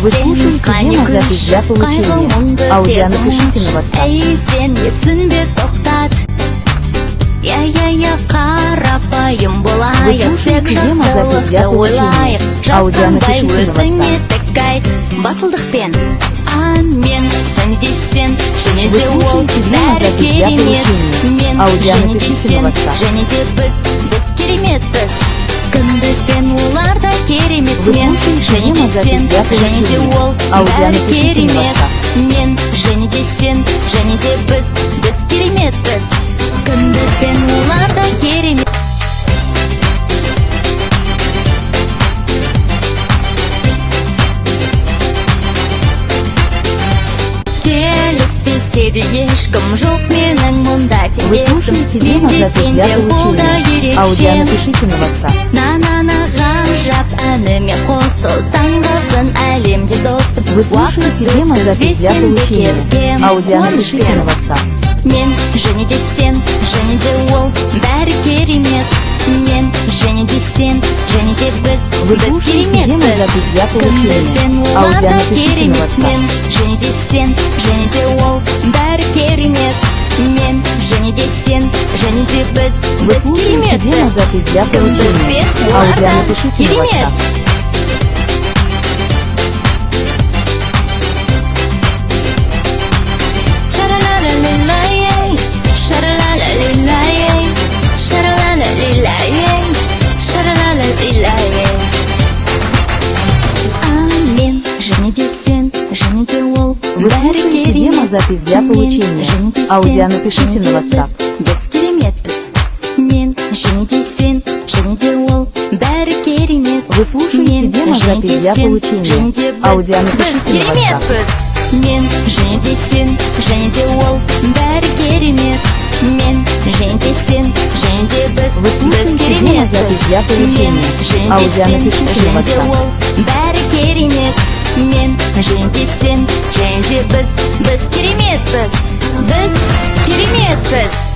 Вы слушаете демозапись для получения. Аудио напишите на WhatsApp. Эй, сен есін бе тоқтат. Я қарапайым болайық, тек жақсылықты ойлайық. Жасқанбай өзіңе тек айт, батылдықпен. Мен және де сен, және де ол, бәрі керемет. Мен және де сен, және де біз кереметпіз. Күндіз бен олар да керемет. Мен және де сен, және де ол, бәрі керемет. Мен және де сен, және де біз кереметпіз. Күндіз бен олар да керемет. Келіспесе де ешкім жоқ менің мұнда теңдесім. Мен де сенде бұл да ерекшем. На-на-на ғажап әніме қосыл, таңғалсын әлемде досым. Уақыт өткізбесем бекерге қуанышпен. Мен және де сен, және де ол, бәрі керемет. Мен және де сен, және де біз кереметпіз. Күндіз бен олар да керемет. Мен және де сен, және де ол, бәрі керемет. Мен және де сен, және де біз кереметпіз. Күндіз бен олар да керемет. Демозапись для получения. Аудио напишите на WhatsApp. Біз кереметпіз. Мен және де сен, және де ол, бәрі керемет. Вы слушаете демозапись для получения. Аудио напишите на WhatsApp. Мен және де сен, және де ол, бәрі керемет. Мен және де сен, және де біз кереметпіз. Мен және де сен, және де ол, бәрі керемет. Мен және де сен, және де біз кереметпіз. Біз кереметпіз.